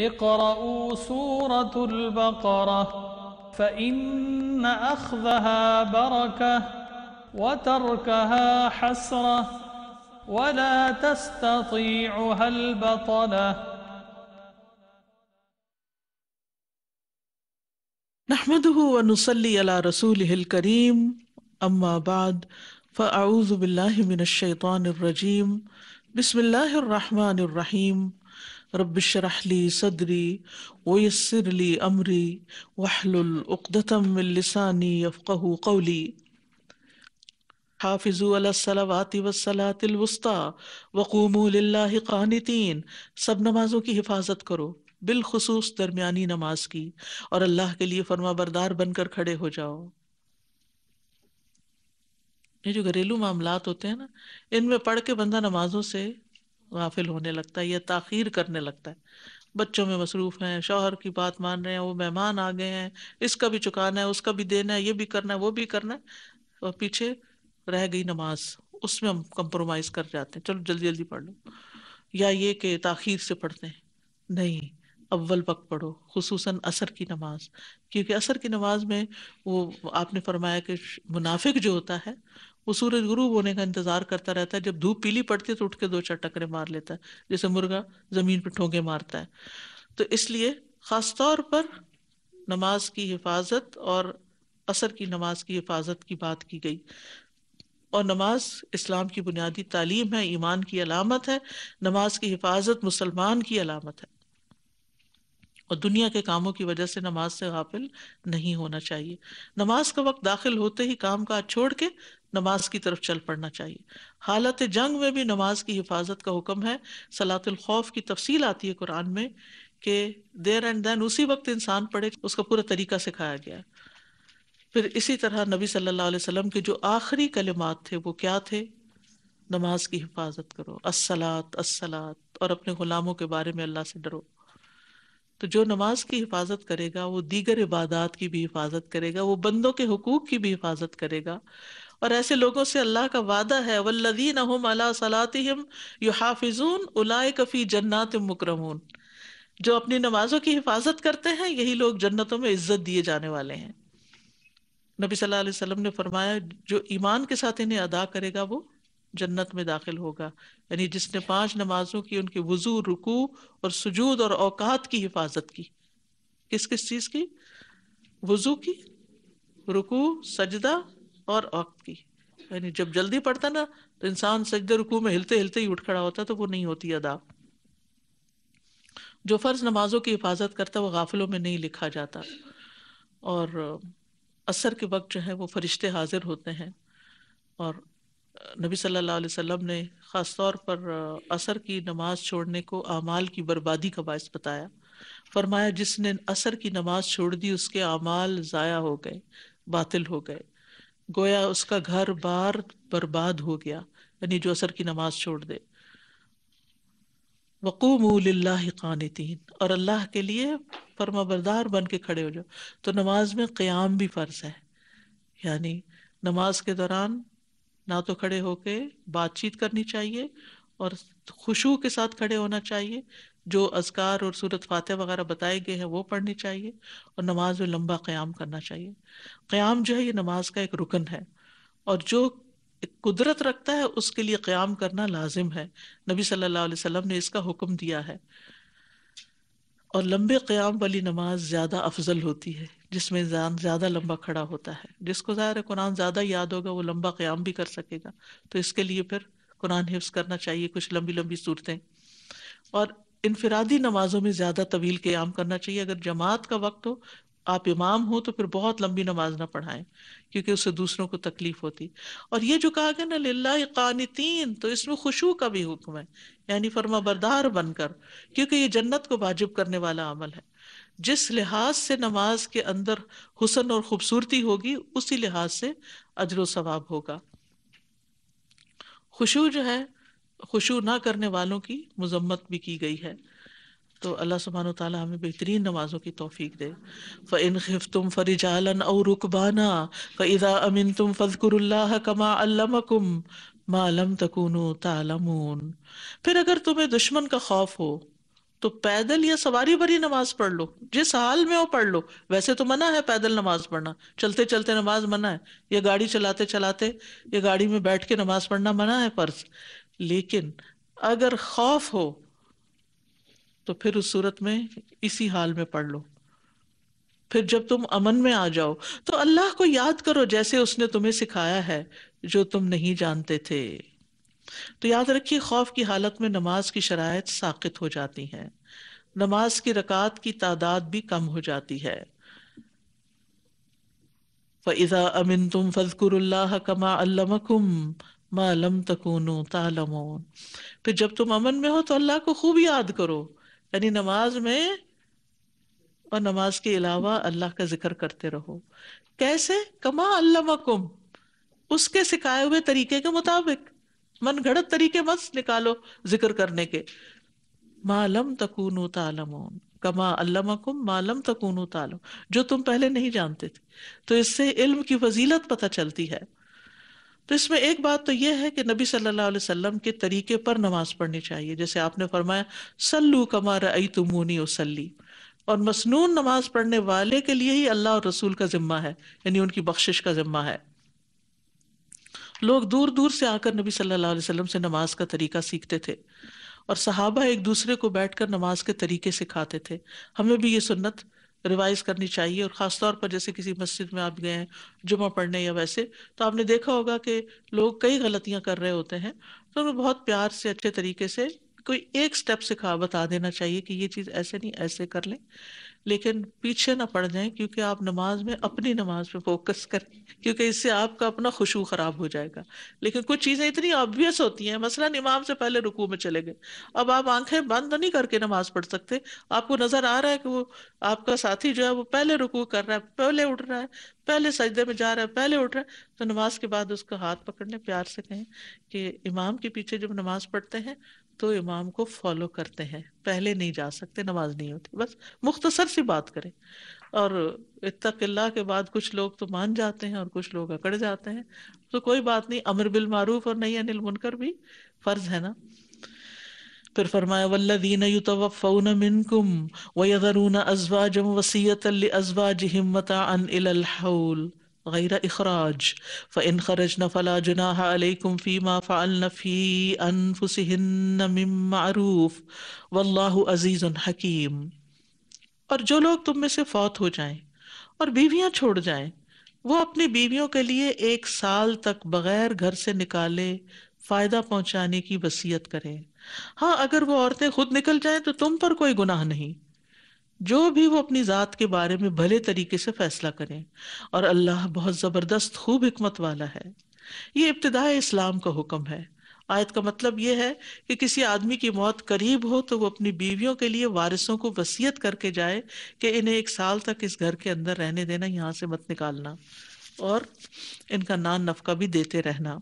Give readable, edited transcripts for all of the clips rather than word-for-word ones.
اقرأوا سورة البقرة فإن أخذها بركة وتركها حسرة ولا تستطيعها البطلة. نحمده ونصلي على رسوله الكريم اما بعد فاعوذ بالله من الشيطان الرجيم بسم الله الرحمن الرحيم رب اشرح لي صدري ويسر لي امري واحلل عقدة من لساني يفقهوا قولي حافظوا على الصلوات والصلاة الوسطى وقوموا لله قانتين. سب نمازوں کی حفاظت کرو، بالخصوص درمیانی نماز کی، اور اللہ کے لیے فرما بردار بن کر کھڑے ہو جاؤ. یہ جو گھریلو معاملات ہوتے ہیں نا، ان میں پڑھ کے بندہ نمازوں سے غافل ہونے لگتا ہے یا تاخیر کرنے لگتا ہے. بچوں میں مصروف ہیں، شوہر کی بات مان رہے ہیں، وہ مہمان آ گئے ہیں، اس کا بھی چکانا ہے، اس کا بھی دینا ہے، یہ بھی کرنا ہے، وہ بھی کرنا ہے، اور پیچھے رہ گئی نماز. اس میں ہم کمپرومائز کر جاتے ہیں، چلو جلدی جلدی پڑھ لو. یا یہ کہ تاخیر سے پڑھتے ہیں. نہیں، اول وقت پڑھو، خصوصاً عصر کی نماز، کیونکہ عصر کی نماز میں وہ آپ نے فرمایا کہ منافق جو ہوتا ہے وہ سورج غروب ہونے کا انتظار کرتا رہتا ہے. جب دھوپ پیلی پڑتی ہے تو اٹھ کے دو چار ٹکرے مار لیتا ہے، جیسے مرغا زمین پہ ٹھونگے مارتا ہے. تو اس لیے خاص طور پر نماز کی حفاظت اور عصر کی نماز کی حفاظت کی بات کی گئی. اور نماز اسلام کی بنیادی تعلیم ہے، ایمان کی علامت ہے. نماز کی حفاظت مسلمان کی علامت ہے، اور دنیا کے کاموں کی وجہ سے نماز سے غافل نہیں ہونا چاہیے. نماز کا وقت داخل ہوتے ہی کام کاج چھوڑ کے نماز کی طرف چل پڑنا چاہیے. حالت جنگ میں بھی نماز کی حفاظت کا حکم ہے. صلاۃ الخوف کی تفصیل آتی ہے قرآن میں کہ دیر اینڈ دین اسی وقت انسان پڑھے، اس کا پورا طریقہ سکھایا گیا ہے. پھر اسی طرح نبی صلی اللہ علیہ وسلم کے جو آخری کلمات تھے وہ کیا تھے؟ نماز کی حفاظت کرو، الصلاۃ الصلاۃ، اور اپنے غلاموں کے بارے میں اللہ سے ڈرو. تو جو نماز کی حفاظت کرے گا وہ دیگر عبادات کی بھی حفاظت کرے گا، وہ بندوں کے حقوق کی بھی حفاظت کرے گا. اور ایسے لوگوں سے اللہ کا وعدہ ہے والذین هم علی صلاتهم یحافظون اولئک فی جنات مکرمون. جو اپنی نمازوں کی حفاظت کرتے ہیں یہی لوگ جنتوں میں عزت دیے جانے والے ہیں. نبی صلی اللہ علیہ وسلم نے فرمایا جو ایمان کے ساتھ انہیں ادا کرے گا وہ جنت میں داخل ہوگا. یعنی جس نے 5 نمازوں کی، ان کے وضو، رکوع اور سجود اور اوقات کی حفاظت کی. کس کس چیز کی؟ وضو کی، رکوع، سجدہ اور وقت کی. یعنی جب جلدی پڑتا نا تو انسان سجدے رکوع میں ہلتے ہلتے ہی اٹھ کھڑا ہوتا تو وہ نہیں ہوتی ادا. جو فرض نمازوں کی حفاظت کرتا وہ غافلوں میں نہیں لکھا جاتا. اور عصر کے وقت جو ہے وہ فرشتے حاضر ہوتے ہیں، اور نبی صلی اللہ علیہ وسلم نے خاص طور پر عصر کی نماز چھوڑنے کو اعمال کی بربادی کا باعث بتایا. فرمایا جس نے عصر کی نماز چھوڑ دی اس کے اعمال ضائع ہو گئے، باطل ہو گئے، گویا اس کا گھر بار برباد ہو گیا. یعنی جو عصر کی نماز چھوڑ دے. وقوموا للہ قانتین، اور اللہ کے لیے فرما بردار بن کے کھڑے ہو جاؤ. تو نماز میں قیام بھی فرض ہے. یعنی نماز کے دوران نہ تو کھڑے ہو کے بات چیت کرنی چاہیے، اور خشوع کے ساتھ کھڑے ہونا چاہیے. جو اذکار اور سورۃ فاتحہ وغیرہ بتائے گئے ہیں وہ پڑھنی چاہیے، اور نماز میں لمبا قیام کرنا چاہیے. قیام جو ہے یہ نماز کا ایک رکن ہے، اور جو قدرت رکھتا ہے اس کے لیے قیام کرنا لازم ہے. نبی صلی اللہ علیہ وسلم نے اس کا حکم دیا ہے. اور لمبے قیام والی نماز زیادہ افضل ہوتی ہے، جس میں انسان زیادہ لمبا کھڑا ہوتا ہے. جس کو ظاہر ہے قرآن زیادہ یاد ہوگا وہ لمبا قیام بھی کر سکے گا، تو اس کے لیے پھر قرآن حفظ کرنا چاہیے، کچھ لمبی لمبی صورتیں. اور انفرادی نمازوں میں زیادہ طویل قیام کرنا چاہیے. اگر جماعت کا وقت ہو، آپ امام ہو، تو پھر بہت لمبی نماز نہ پڑھائیں، کیونکہ اس سے دوسروں کو تکلیف ہوتی. اور یہ جو کہا گیا نا للہ قانتین، تو اس میں خشوع کا بھی حکم ہے، یعنی فرما بردار بن کر، کیونکہ یہ جنت کو واجب کرنے والا عمل ہے. جس لحاظ سے نماز کے اندر حسن اور خوبصورتی ہوگی اسی لحاظ سے اجر و ثواب ہوگا. خشوع جو ہے، خشوع نہ کرنے والوں کی مذمت بھی کی گئی ہے. تو اللہ سبحانہ و تعالیٰ ہمیں بہترین نمازوں کی توفیق دے. فَإِنْ خِفْتُمْ فَرِجَالًا أَوْ رُكْبَانًا فَإِذَا أَمِنْتُمْ فَاذْكُرُوا اللَّهَ كَمَا عَلَّمَكُمْ مَا لَمْ تَكُونُوا تَعْلَمُونَ. پھر اگر تمہیں دشمن کا خوف ہو تو پیدل یا سواری بھری نماز پڑھ لو، جس حال میں ہو پڑھ لو. ویسے تو منع ہے پیدل نماز پڑھنا، چلتے چلتے نماز منع ہے، یا گاڑی چلاتے چلاتے یا گاڑی میں بیٹھ کے نماز پڑھنا منع ہے فرض. لیکن اگر خوف ہو تو پھر اس صورت میں اسی حال میں پڑھ لو. پھر جب تم امن میں آ جاؤ تو اللہ کو یاد کرو جیسے اس نے تمہیں سکھایا ہے جو تم نہیں جانتے تھے. تو یاد رکھیے خوف کی حالت میں نماز کی شرائط ساقط ہو جاتی ہیں، نماز کی رکعات کی تعداد بھی کم ہو جاتی ہے. فَإِذَا أَمِنْتُمْ فَاذْكُرُوا اللَّهَ كَمَا عَلَّمَكُمْ مَا لَمْ تَكُونُوا تَعْلَمُونَ. پھر جب تم امن میں ہو تو اللہ کو خوب یاد کرو، یعنی نماز میں اور نماز کے علاوہ اللہ کا ذکر کرتے رہو. کیسے؟ کما علمکم، اس کے سکھائے ہوئے طریقے کے مطابق. من گھڑت طریقے مت نکالو ذکر کرنے کے. ما لم تکونوا تعلمون کما علمکم ما لم تکونوا تعلمون، جو تم پہلے نہیں جانتے تھے. تو اس سے علم کی فضیلت پتہ چلتی ہے. تو اس میں ایک بات تو یہ ہے کہ نبی صلی اللہ علیہ وسلم کے طریقے پر نماز پڑھنی چاہیے، جیسے آپ نے فرمایا صلو کما رأیتمونی اصلی. اور مسنون نماز پڑھنے والے کے لیے ہی اللہ اور رسول کا ذمہ ہے، یعنی ان کی بخشش کا ذمہ ہے. لوگ دور دور سے آ کر نبی صلی اللہ علیہ وسلم سے نماز کا طریقہ سیکھتے تھے، اور صحابہ ایک دوسرے کو بیٹھ کر نماز کے طریقے سکھاتے تھے. ہمیں بھی یہ سنت ریوائز کرنی چاہیے. اور خاص طور پر جیسے کسی مسجد میں آپ گئے ہیں جمعہ پڑھنے یا ویسے، تو آپ نے دیکھا ہوگا کہ لوگ کئی غلطیاں کر رہے ہوتے ہیں، تو ہمیں بہت پیار سے اچھے طریقے سے کوئی ایک سٹیپ بتا دینا چاہیے کہ یہ چیز ایسے نہیں ایسے کر لیں. لیکن پیچھے نہ پڑ جائیں، کیونکہ آپ نماز میں اپنی نماز پہ فوکس کریں، کیونکہ اس سے آپ کا اپنا خشوع خراب ہو جائے گا. لیکن کچھ چیزیں اتنی آبویس ہوتی ہیں، مثلاً امام سے پہلے رکوع میں چلے گئے، اب آپ آنکھیں بند نہیں کر کے نماز پڑھ سکتے. آپ کو نظر آ رہا ہے کہ وہ آپ کا ساتھی جو ہے وہ پہلے رکوع کر رہا ہے، پہلے اٹھ رہا ہے، پہلے سجدے میں جا رہا ہے، پہلے اٹھ رہا ہے، تو نماز کے بعد اس کا ہاتھ پکڑنے پیار سے کہیں کہ امام کے پیچھے جب نماز پڑھتے ہیں تو امام کو فالو کرتے ہیں، پہلے نہیں جا سکتے، نماز نہیں ہوتی. بس مختصر سی بات کریں. اور اتق اللہ کے بعد کچھ لوگ تو مان جاتے ہیں اور کچھ لوگ اکڑ جاتے ہیں، تو کوئی بات نہیں، امر بالمعروف اور نہی عن المنکر بھی فرض ہے نا. پھر فرمایا والذین یتوفون منکم ویذرون ازواجا وصیۃ لازواجہم متاعا الی الحول غیر اخراج فإن خرجن فلا جناح علیکم فیما فعلن فی انفسہن من معروف واللہ عزیز حکیم. اور جو لوگ تم میں سے فوت ہو جائیں اور بیویاں چھوڑ جائیں، وہ اپنی بیویوں کے لیے 1 سال تک بغیر گھر سے نکالے فائدہ پہنچانے کی وصیت کریں. ہاں اگر وہ عورتیں خود نکل جائیں تو تم پر کوئی گناہ نہیں، جو بھی وہ اپنی ذات کے بارے میں بھلے طریقے سے فیصلہ کریں، اور اللہ بہت زبردست خوب حکمت والا ہے. یہ ابتدائے اسلام کا حکم ہے. آیت کا مطلب یہ ہے کہ کسی آدمی کی موت قریب ہو تو وہ اپنی بیویوں کے لیے وارثوں کو وصیت کر کے جائے کہ انہیں 1 سال تک اس گھر کے اندر رہنے دینا، یہاں سے مت نکالنا، اور ان کا نان نفقہ بھی دیتے رہنا.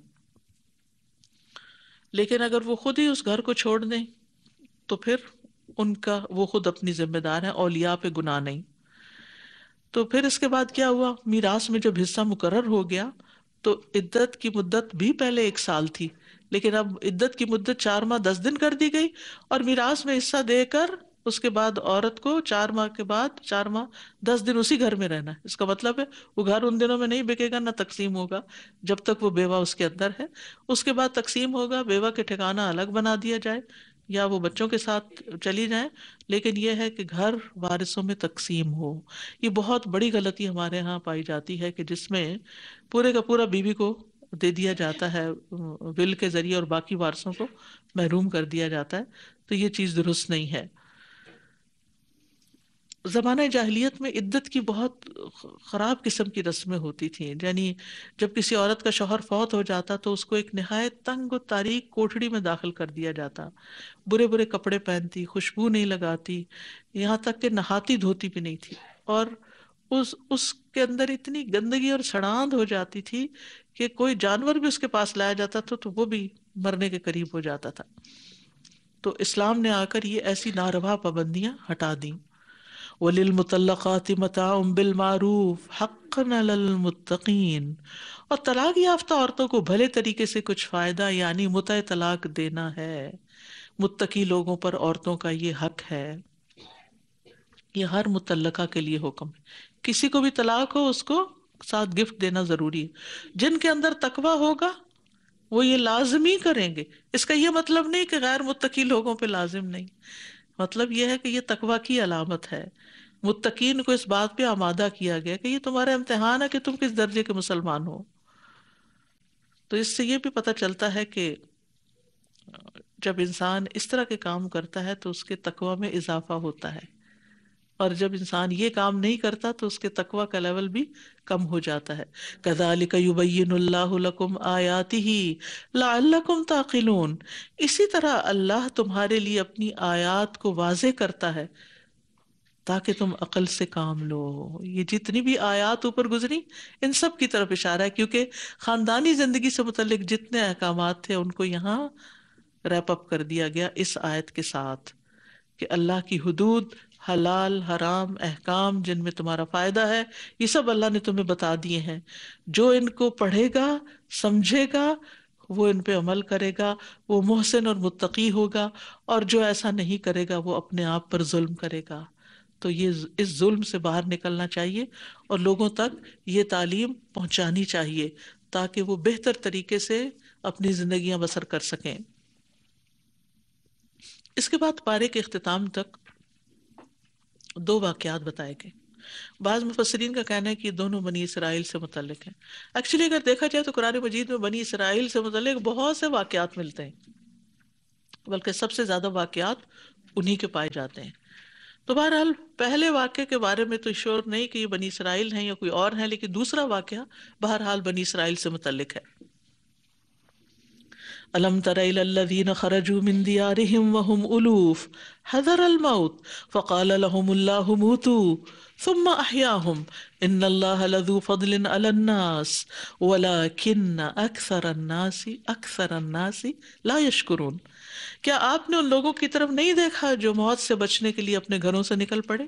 لیکن اگر وہ خود ہی اس گھر کو چھوڑ دیں تو پھر ان کا وہ خود اپنی ذمہ دار ہیں، اولیاء پہ گناہ نہیں. تو پھر اس کے بعد کیا ہوا؟ میراث میں جب حصہ مقرر ہو گیا تو عدت کی مدت بھی پہلے 1 سال تھی، لیکن اب عدت کی مدت 4 ماہ 10 دن کر دی گئی، اور میراث میں حصہ دے کر اس کے بعد عورت کو 4 ماہ کے بعد 4 ماہ 10 دن اسی گھر میں رہنا ہے. اس کا مطلب ہے وہ گھر ان دنوں میں نہیں بکے گا، نہ تقسیم ہوگا جب تک وہ بیوہ اس کے اندر ہے. اس کے بعد تقسیم ہوگا، بیوہ کے ٹھکانہ الگ بنا دیا جائے یا وہ بچوں کے ساتھ چلی جائیں، لیکن یہ ہے کہ گھر وارثوں میں تقسیم ہو. یہ بہت بڑی غلطی ہمارے ہاں پائی جاتی ہے کہ جس میں پورے کا پورا بیوی کو دے دیا جاتا ہے ول کے ذریعے اور باقی وارثوں کو محروم کر دیا جاتا ہے. تو یہ چیز درست نہیں ہے. زمانہ جاہلیت میں عدت کی بہت خراب قسم کی رسمیں ہوتی تھیں. یعنی جب کسی عورت کا شوہر فوت ہو جاتا تو اس کو ایک نہایت تنگ و تاریک کوٹھڑی میں داخل کر دیا جاتا، برے برے کپڑے پہنتی، خوشبو نہیں لگاتی، یہاں تک کہ نہاتی دھوتی بھی نہیں تھی، اور اس کے اندر اتنی گندگی اور سڑاند ہو جاتی تھی کہ کوئی جانور بھی اس کے پاس لایا جاتا تھا تو وہ بھی مرنے کے قریب ہو جاتا تھا. تو اسلام نے آ کر یہ ایسی ناروا پابندیاں ہٹا دیں. وَلِلْمُطَلَّقَاتِ مَتَاعٌ بِالْمَعْرُوفِ حَقًّا عَلَى الْمُتَّقِينَ. اور طلاق یافتہ عورتوں کو بھلے طریقے سے کچھ فائدہ یعنی متع طلاق دینا ہے. متقی لوگوں پر عورتوں کا یہ حق ہے، یہ ہر متعلقہ کے لیے حکم ہے. کسی کو بھی طلاق ہو اس کو ساتھ گفٹ دینا ضروری ہے. جن کے اندر تقویٰ ہوگا وہ یہ لازمی کریں گے. اس کا یہ مطلب نہیں کہ غیر متقی لوگوں پہ لازم نہیں، مطلب یہ ہے کہ یہ تقویٰ کی علامت ہے. متقین کو اس بات پہ آمادہ کیا گیا کہ یہ تمہارا امتحان ہے کہ تم کس درجے کے مسلمان ہو. تو اس سے یہ بھی پتہ چلتا ہے کہ جب انسان اس طرح کے کام کرتا ہے تو اس کے تقویٰ میں اضافہ ہوتا ہے، اور جب انسان یہ کام نہیں کرتا تو اس کے تقویٰ کا لیول بھی کم ہو جاتا ہے. كَذَلِكَ يُبَيِّنُ اللَّهُ لَكُمْ آيَاتِهِ لَعَلَّكُمْ تَعْقِلُونَ. اسی طرح اللہ تمہارے لیے اپنی آیات کو واضح کرتا ہے تاکہ تم عقل سے کام لو. یہ جتنی بھی آیات اوپر گزری ان سب کی طرف اشارہ ہے، کیونکہ خاندانی زندگی سے متعلق جتنے احکامات تھے ان کو یہاں ریپ اپ کر دیا گیا اس آیت کے ساتھ، کہ اللہ کی حدود، حلال حرام احکام جن میں تمہارا فائدہ ہے، یہ سب اللہ نے تمہیں بتا دیے ہیں. جو ان کو پڑھے گا سمجھے گا وہ ان پہ عمل کرے گا وہ محسن اور متقی ہوگا، اور جو ایسا نہیں کرے گا وہ اپنے آپ پر ظلم کرے گا. تو یہ اس ظلم سے باہر نکلنا چاہیے اور لوگوں تک یہ تعلیم پہنچانی چاہیے تاکہ وہ بہتر طریقے سے اپنی زندگیاں بسر کر سکیں. اس کے بعد پارے کے اختتام تک 2 واقعات بتائے گئے. بعض مفسرین کا کہنا ہے کہ یہ دونوں بنی اسرائیل سے متعلق ہیں. ایکچولی اگر دیکھا جائے تو قرآن مجید میں بنی اسرائیل سے متعلق بہت سے واقعات ملتے ہیں، بلکہ سب سے زیادہ واقعات انہی کے پائے جاتے ہیں. تو بہرحال پہلے واقعے کے بارے میں تو شور نہیں کہ یہ بنی اسرائیل ہیں یا کوئی اور ہیں، لیکن دوسرا واقعہ بہرحال بنی اسرائیل سے متعلق ہے. أَلَمْ تَرَ إِلَى الَّذِينَ خَرَجُوا مِنْ دِيَارِهِمْ وَهُمْ أُلُوفٌ حَذَرَ الْمَوْتِ فَقَالَ لَهُمُ اللَّهُ مُوتُوا ثُمَّ أَحْيَاهُمْ إِنَّ اللَّهَ لَذُو فَضْلٍ عَلَى النَّاسِ وَلَكِنَّ أَكْثَرَ النَّاسِ لَا يَشْكُرُونَ. کیا آپ نے ان لوگوں کی طرف نہیں دیکھا جو موت سے بچنے کے لیے اپنے گھروں سے نکل پڑے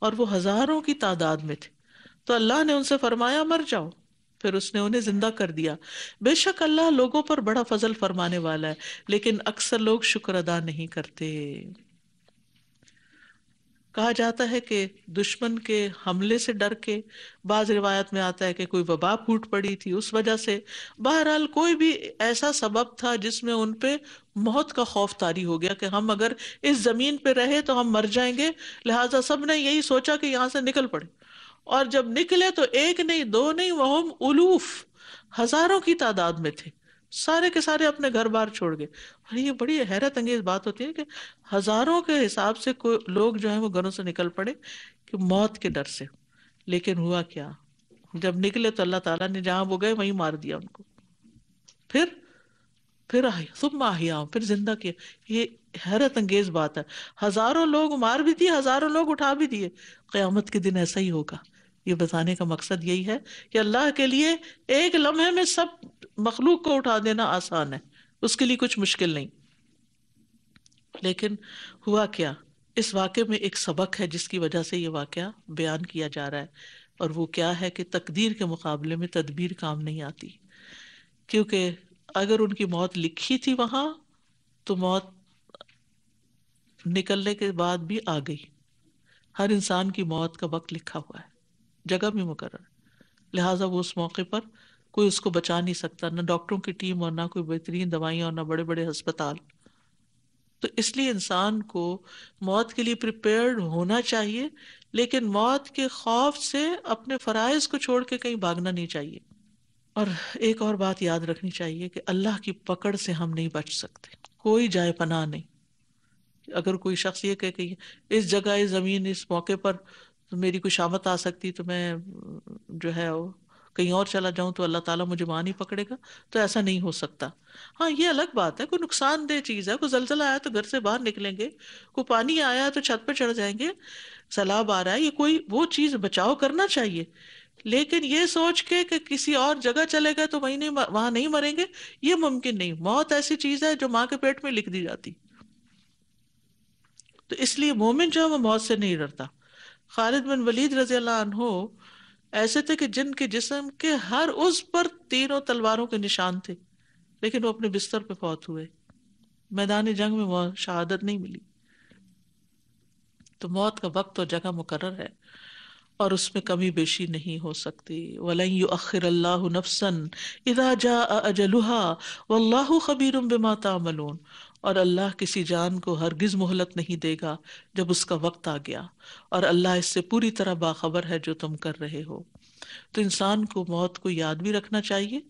اور وہ ہزاروں کی تعداد میں تھے؟ تو اللہ نے ان سے فرمایا مر جاؤ، پھر اس نے انہیں زندہ کر دیا. بے شک اللہ لوگوں پر بڑا فضل فرمانے والا ہے، لیکن اکثر لوگ شکر ادا نہیں کرتے. کہا جاتا ہے کہ دشمن کے حملے سے ڈر کے، بعض روایت میں آتا ہے کہ کوئی وبا پھوٹ پڑی تھی اس وجہ سے، بہرحال کوئی بھی ایسا سبب تھا جس میں ان پہ موت کا خوف طاری ہو گیا کہ ہم اگر اس زمین پہ رہے تو ہم مر جائیں گے، لہٰذا سب نے یہی سوچا کہ یہاں سے نکل پڑے. اور جب نکلے تو ایک نہیں دو نہیں، وہم الوف، ہزاروں کی تعداد میں تھے، سارے کے سارے اپنے گھر بار چھوڑ گئے. اور یہ بڑی حیرت انگیز بات ہوتی ہے کہ ہزاروں کے حساب سے کوئی لوگ جو ہیں وہ گھروں سے نکل پڑے کہ موت کے ڈر سے. لیکن ہوا کیا؟ جب نکلے تو اللہ تعالیٰ نے جہاں وہ گئے وہیں مار دیا ان کو. پھر ثم احیاہم، پھر زندہ کیا. یہ حیرت انگیز بات ہے. ہزاروں لوگ مار بھی دیے، ہزاروں لوگ اٹھا بھی دیے. قیامت کے دن ایسا ہی ہوگا. یہ بتانے کا مقصد یہی ہے کہ اللہ کے لیے ایک لمحے میں سب مخلوق کو اٹھا دینا آسان ہے، اس کے لیے کچھ مشکل نہیں. لیکن ہوا کیا؟ اس واقعے میں ایک سبق ہے جس کی وجہ سے یہ واقعہ بیان کیا جا رہا ہے، اور وہ کیا ہے کہ تقدیر کے مقابلے میں تدبیر کام نہیں آتی. کیونکہ اگر ان کی موت لکھی تھی وہاں تو موت نکلنے کے بعد بھی آ گئی. ہر انسان کی موت کا وقت لکھا ہوا ہے، جگہ بھی مقرر ہے، لہٰذا وہ اس موقع پر کوئی اس کو بچا نہیں سکتا، نہ ڈاکٹروں کی ٹیم اور نہ کوئی بہترین دوائیاں اور نہ بڑے بڑے ہسپتال. تو اس لیے انسان کو موت کے لیے پریپیئرڈ ہونا چاہیے، لیکن موت کے خوف سے اپنے فرائض کو چھوڑ کے کہیں بھاگنا نہیں چاہیے. اور ایک اور بات یاد رکھنی چاہیے کہ اللہ کی پکڑ سے ہم نہیں بچ سکتے، کوئی جائے پناہ نہیں. اگر کوئی شخص یہ کہے کہ اس جگہ اس زمین اس موقع پر میری کوئی شامت آ سکتی تو میں جو ہے کہیں اور چلا جاؤں تو اللہ تعالیٰ مجھے وہاں نہیں پکڑے گا، تو ایسا نہیں ہو سکتا. ہاں یہ الگ بات ہے، کوئی نقصان دہ چیز ہے، کوئی زلزلہ آیا تو گھر سے باہر نکلیں گے، کوئی پانی آیا تو چھت پہ چڑھ جائیں گے، سیلاب آ رہا ہے، یہ کوئی وہ چیز بچاؤ کرنا چاہیے. لیکن یہ سوچ کے کہ کسی اور جگہ چلے گئے تو وہاں نہیں مریں گے، یہ ممکن نہیں. موت ایسی چیز ہے جو ماں کے پیٹ میں لکھ دی جاتی. تو اس لیے مومن جو ہے وہ موت سے نہیں ڈرتا. خالد بن ولید رضی اللہ عنہ ایسے تھے کہ جن کے جسم کے ہر عضو پر تینوں تلواروں کے نشان تھے، لیکن وہ اپنے بستر پہ فوت ہوئے. میدان جنگ میں شہادت نہیں ملی. تو موت کا وقت اور جگہ مقرر ہے اور اس میں کمی بیشی نہیں ہو سکتی. وَلَن يُؤَخِّرَ اللَّهُ نَفْسًا إِذَا جَاءَ أَجَلُهَا وَاللَّهُ خَبِيرٌ بِمَا تَعْمَلُونَ. اور اللہ کسی جان کو ہرگز مہلت نہیں دے گا جب اس کا وقت آ گیا، اور اللہ اس سے پوری طرح باخبر ہے جو تم کر رہے ہو. تو انسان کو موت کو یاد بھی رکھنا چاہیے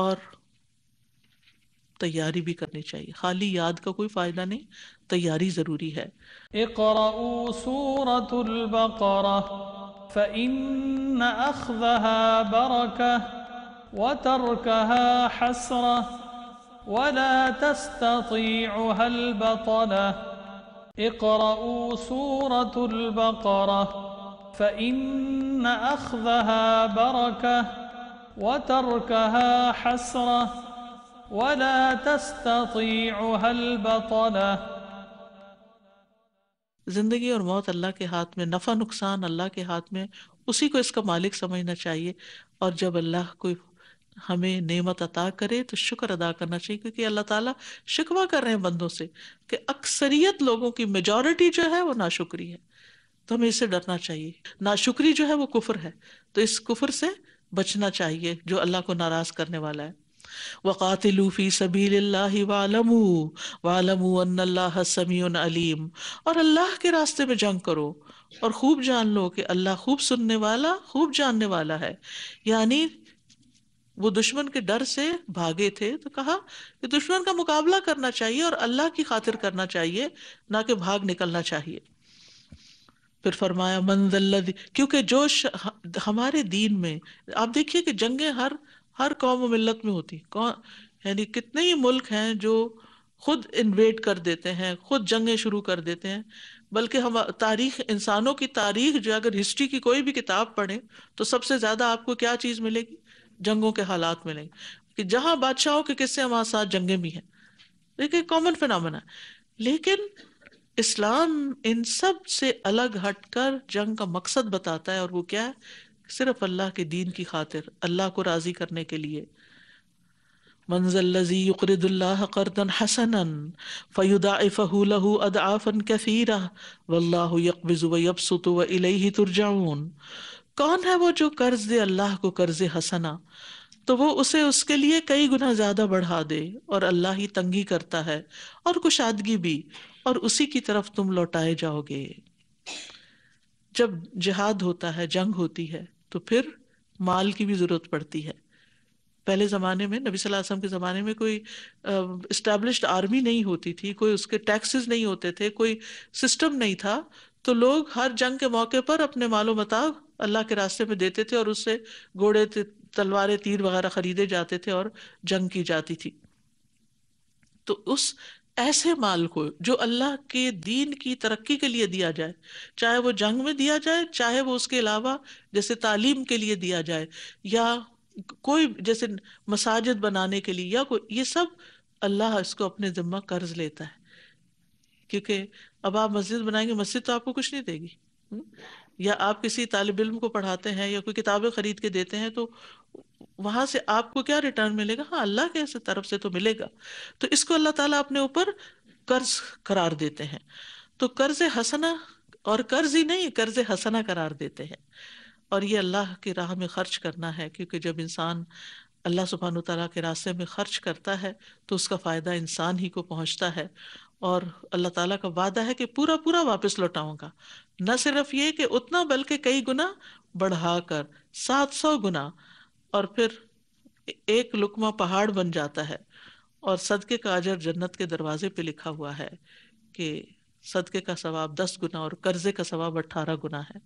اور تیاری بھی کرنی چاہیے. خالی یاد کا کوئی فائدہ نہیں، تیاری ضروری ہے. اقرأوا سورة البقرة فإن أخذها بركة وتركها حسرة ولا تستطيعها البطلة. اقرأوا سورة البقرة فإن أخذها بركة وتركها حسرة ولا تستطيعها البطلة. زندگی اور موت اللہ کے ہاتھ میں، نفع نقصان اللہ کے ہاتھ میں، اسی کو اس کا مالک سمجھنا چاہیے. اور جب اللہ کوئی ہمیں نعمت عطا کرے تو شکر ادا کرنا چاہیے، کیونکہ اللہ تعالیٰ شکوہ کر رہے ہیں بندوں سے کہ اکثریت لوگوں کی میجورٹی جو ہے وہ ناشکری ہے. تو ہمیں اس سے ڈرنا چاہیے. ناشکری جو ہے وہ کفر ہے، تو اس کفر سے بچنا چاہیے جو اللہ کو ناراض کرنے والا ہے. وَقَاتِلُوا فِي سَبِيلِ اللَّهِ وَاعْلَمُوا أَنَّ اللَّهَ سَمِيعٌ عَلِيمٌ. اور اللہ کے راستے میں جنگ کرو اور خوب جان لو کہ اللہ خوب سننے والا، خوب جاننے والا ہے. یعنی وہ دشمن کے ڈر سے بھاگے تھے تو کہا کہ دشمن کا مقابلہ کرنا چاہیے اور اللہ کی خاطر کرنا چاہیے، نہ کہ بھاگ نکلنا چاہیے. پھر فرمایا من ذا الذی، کیونکہ جو ہمارے دین میں آپ دیکھیے کہ جنگیں ہر قوم و ملت میں ہوتی. یعنی کتنے ہی ملک ہیں جو خود انویٹ کر دیتے ہیں، خود جنگیں شروع کر دیتے ہیں. بلکہ ہم تاریخ، انسانوں کی تاریخ جو اگر ہسٹری کی کوئی بھی کتاب پڑھیں تو سب سے زیادہ آپ کو کیا چیز ملے گی؟ جنگوں کے حالات ملیں گے، کہ جہاں بادشاہوں کے قصے وہاں ساتھ جنگیں بھی ہیں. دیکھیں کامن فینومینا. لیکن اسلام ان سب سے الگ ہٹ کر جنگ کا مقصد بتاتا ہے، اور وہ کیا ہے؟ صرف اللہ کے دین کی خاطر، اللہ کو راضی کرنے کے لیے. من ذا الذی یقرض اللہ قرضا حسنا فیضاعفہ لہ اضعافا کثیرہ واللہ یقبض ویبسط والیہ ترجعون. کون ہے وہ جو قرض دے اللہ کو قرض حسنا تو وہ اسے اس کے لیے کئی گنا زیادہ بڑھا دے، اور اللہ ہی تنگی کرتا ہے اور کشادگی بھی، اور اسی کی طرف تم لوٹائے جاؤ گے. جب جہاد ہوتا ہے، جنگ ہوتی ہے، تو پھر مال کی بھی ضرورت پڑتی ہے. پہلے زمانے میں، نبی صلی اللہ علیہ وسلم کے زمانے میں کوئی اسٹیبلشڈ آرمی نہیں ہوتی تھی، کوئی اس کے ٹیکسز نہیں ہوتے تھے، کوئی سسٹم نہیں تھا. تو لوگ ہر جنگ کے موقع پر اپنے مال و متاع اللہ کے راستے میں دیتے تھے، اور اس سے گھوڑے، تلواریں، تیر وغیرہ خریدے جاتے تھے اور جنگ کی جاتی تھی. تو اس ایسے مال کو جو اللہ کے دین کی ترقی کے لیے دیا جائے، چاہے وہ جنگ میں دیا جائے، چاہے وہ اس کے علاوہ جیسے تعلیم کے لیے دیا جائے، یا کوئی جیسے مساجد بنانے کے لیے، یا کوئی، یہ سب اللہ اس کو اپنے ذمہ قرض لیتا ہے. کیونکہ اب آپ مسجد بنائیں گے، مسجد تو آپ کو کچھ نہیں دے گی. یا آپ کسی طالب علم کو پڑھاتے ہیں یا کوئی کتابیں خرید کے دیتے ہیں، تو وہاں سے آپ کو کیا ریٹرن ملے گا؟ ہاں، اللہ کے طرف سے تو ملے گا. تو اس کو اللہ تعالیٰ اپنے اوپر قرض قرار دیتے ہیں. تو قرض حسنہ، اور قرض ہی نہیں، قرض حسنہ قرار دیتے ہیں. اور یہ اللہ کی راہ میں خرچ کرنا ہے، کیونکہ جب انسان اللہ سبحانہ وتعالیٰ کے راستے میں خرچ کرتا ہے تو اس کا فائدہ انسان ہی کو پہنچتا ہے. اور اللہ تعالیٰ کا وعدہ ہے کہ پورا پورا واپس لوٹاؤں گا. نہ صرف یہ کہ اتنا، بلکہ کئی گنا بڑھا کر، 700 گنا. اور پھر ایک لقمہ پہاڑ بن جاتا ہے. اور صدقے کا اجر جنت کے دروازے پہ لکھا ہوا ہے کہ صدقے کا ثواب 10 گنا اور قرضے کا ثواب 18 گنا ہے.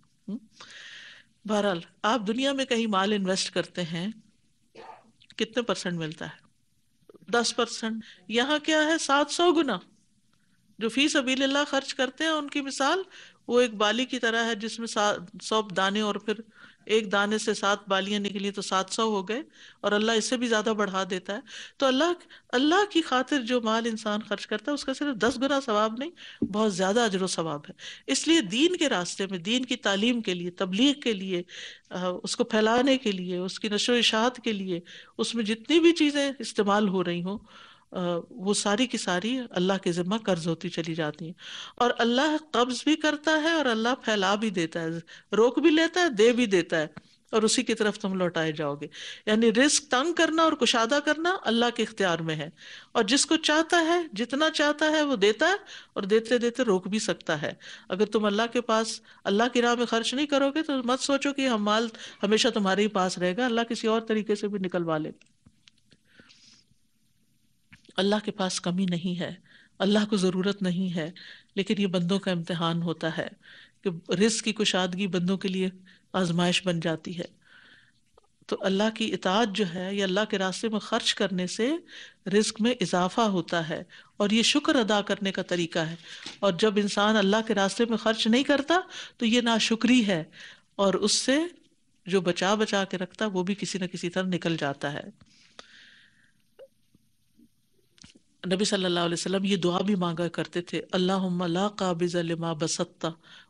بہرحال آپ دنیا میں کہیں مال انویسٹ کرتے ہیں، کتنے % ملتا ہے؟ 10%. یہاں کیا ہے؟ 700 گنا. جو فی سبیل اللہ خرچ کرتے ہیں ان کی مثال وہ ایک بالی کی طرح ہے جس میں 100 دانے، اور پھر ایک دانے سے 7 بالیاں نکلی تو 700 ہو گئے، اور اللہ اس سے بھی زیادہ بڑھا دیتا ہے. تو اللہ کی خاطر جو مال انسان خرچ کرتا ہے اس کا صرف 10 گنا ثواب نہیں، بہت زیادہ اجر و ثواب ہے. اس لیے دین کے راستے میں، دین کی تعلیم کے لیے، تبلیغ کے لیے، اس کو پھیلانے کے لیے، اس کی نشر و اشاعت کے لیے، اس میں جتنی بھی چیزیں استعمال ہو رہی ہوں وہ ساری کی ساری اللہ کے ذمہ قرض ہوتی چلی جاتی ہیں. اور اللہ قبض بھی کرتا ہے اور اللہ پھیلا بھی دیتا ہے، روک بھی لیتا ہے، دے بھی دیتا ہے، اور اسی کی طرف تم لوٹائے جاؤ گے. یعنی رزق تنگ کرنا اور کشادہ کرنا اللہ کے اختیار میں ہے، اور جس کو چاہتا ہے جتنا چاہتا ہے وہ دیتا ہے، اور دیتے دیتے روک بھی سکتا ہے. اگر تم اللہ کے پاس اللہ کی راہ میں خرچ نہیں کرو گے تو مت سوچو کہ ہم مال ہمیشہ تمہارے ہی پاس رہے گا، اللہ کسی اور طریقے سے بھی نکلوا لے گا. اللہ کے پاس کمی نہیں ہے، اللہ کو ضرورت نہیں ہے، لیکن یہ بندوں کا امتحان ہوتا ہے کہ رزق کی کشادگی بندوں کے لیے آزمائش بن جاتی ہے. تو اللہ کی اطاعت جو ہے یا اللہ کے راستے میں خرچ کرنے سے رزق میں اضافہ ہوتا ہے، اور یہ شکر ادا کرنے کا طریقہ ہے. اور جب انسان اللہ کے راستے میں خرچ نہیں کرتا تو یہ ناشکری ہے، اور اس سے جو بچا بچا کے رکھتا وہ بھی کسی نہ کسی طرح نکل جاتا ہے. نبی صلی اللہ علیہ وسلم یہ دعا بھی مانگا کرتے تھے، اللہم لا قابض لما بسطت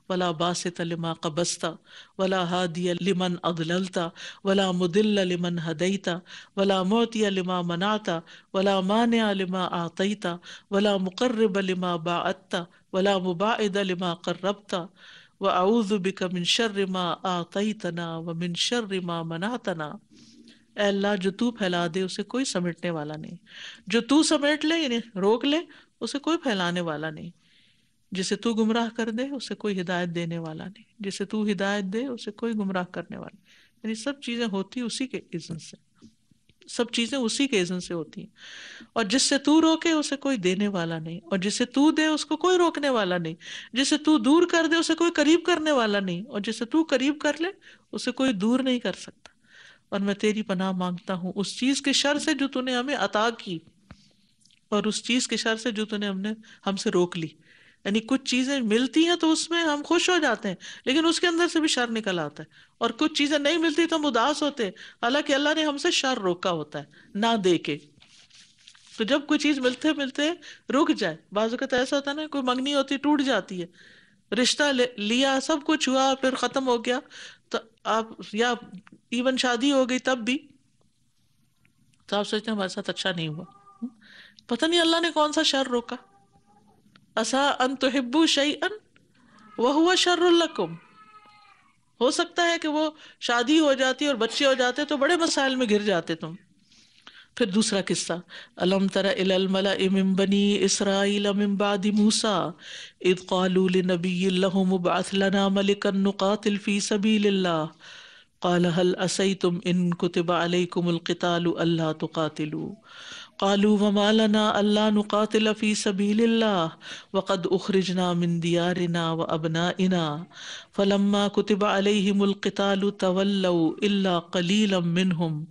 ولا باسط لما قبضت ولا ہادی لمن اضللت ولا مضل لمن ہدیت ولا معطی لما منعت ولا مانع لما اعطیت ولا مقرب لما باعدت ولا مباعد لما قربت واعوذ بک من شر ما اعطیتنا ومن شر ما منعتنا. اے اللہ جو تو پھیلا دے اسے کوئی سمیٹنے والا نہیں، جو تو سمیٹ لے یعنی روک لے اسے کوئی پھیلانے والا نہیں، جسے تو گمراہ کر دے اسے کوئی ہدایت دینے والا نہیں، جسے تو ہدایت دے اسے کوئی گمراہ کرنے والا نہیں. یعنی سب چیزیں ہوتی اسی کے اذن سے، سب چیزیں اسی کے اذن سے ہوتی ہیں. اور جس سے تو روکے اسے کوئی دینے والا نہیں، اور جسے تو دے اس کو کوئی روکنے والا نہیں، جسے تو دور کر دے اسے کوئی قریب کرنے والا نہیں، اور جسے تو قریب کر لے اسے کوئی دور نہیں کر سکتا. اور میں تیری پناہ مانگتا ہوں اس چیز کے شر سے جو تو نے ہمیں عطا کی، اور اس چیز کے شر سے جو تو نے ہم سے روک لی. یعنی کچھ چیزیں ملتی ہیں تو اس میں ہم خوش ہو جاتے ہیں، لیکن اس کے اندر سے بھی شر نکل آتا ہے. اور کچھ چیزیں نہیں ملتی تو ہم اداس ہوتے ہیں، حالانکہ اللہ نے ہم سے شر روکا ہوتا ہے نہ دے کے. تو جب کوئی چیز ملتے ملتے رک جائے، بعض اوقات ایسا ہوتا ہے نا، کوئی منگنی ہوتی ٹوٹ جاتی ہے، رشتہ لیا سب کچھ ہوا پھر ختم ہو گیا، تو آپ یا ایون شادی ہو گئی تب بھی تو آپ سوچتے ہیں ہمارے ساتھ اچھا نہیں ہوا، پتہ نہیں اللہ نے کون سا شر روکا. عسیٰ ان تحبوا شیئا وہو شر لکم، ہو سکتا ہے کہ وہ شادی ہو جاتی اور بچے ہو جاتے تو بڑے مسائل میں گر جاتے تم. پھر دوسرا قصہ، الم تر الی الملأ من بنی اسرائیل من بعد موسیٰ اذ قالوا لنبی لہم ابعث لنا ملکا نقاتل فی سبیل اللہ قال هل عصیتم ان کتب علیکم القتال الا تقاتلوا قالوا وما لنا الا نقاتل فی سبیل اللہ وقد اخرجنا من دیارنا وابنائنا فلما کتب علیہم القتال تولوا الا قلیلا منہم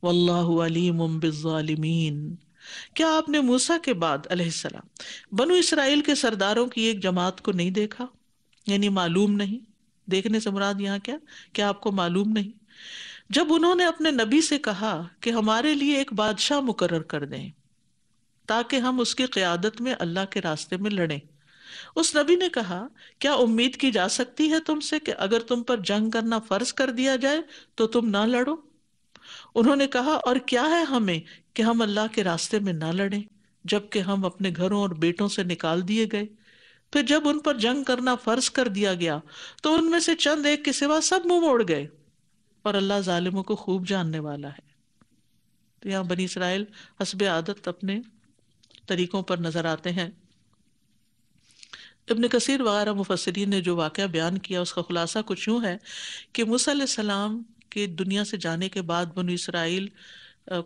واللہ علیم بالظالمین. کیا آپ نے موسیٰ کے بعد علیہ السلام بنو اسرائیل کے سرداروں کی ایک جماعت کو نہیں دیکھا؟ یعنی معلوم نہیں، دیکھنے سے مراد یہاں کیا آپ کو معلوم نہیں؟ جب انہوں نے اپنے نبی سے کہا کہ ہمارے لیے ایک بادشاہ مقرر کر دیں تاکہ ہم اس کی قیادت میں اللہ کے راستے میں لڑیں، اس نبی نے کہا کیا امید کی جا سکتی ہے تم سے کہ اگر تم پر جنگ کرنا فرض کر دیا جائے تو تم نہ لڑو؟ انہوں نے کہا اور کیا ہے ہمیں کہ ہم اللہ کے راستے میں نہ لڑیں جبکہ ہم اپنے گھروں اور بیٹوں سے نکال دیے گئے. پھر جب ان پر جنگ کرنا فرض کر دیا گیا تو ان میں سے چند ایک کے سوا سب منہ موڑ گئے، اور اللہ ظالموں کو خوب جاننے والا ہے. تو یہاں بنی اسرائیل حسب عادت اپنے طریقوں پر نظر آتے ہیں. ابن کثیر وغیرہ مفسرین نے جو واقعہ بیان کیا اس کا خلاصہ کچھ یوں ہے کہ موسیٰ علیہ السلام کے دنیا سے جانے کے بعد بنو اسرائیل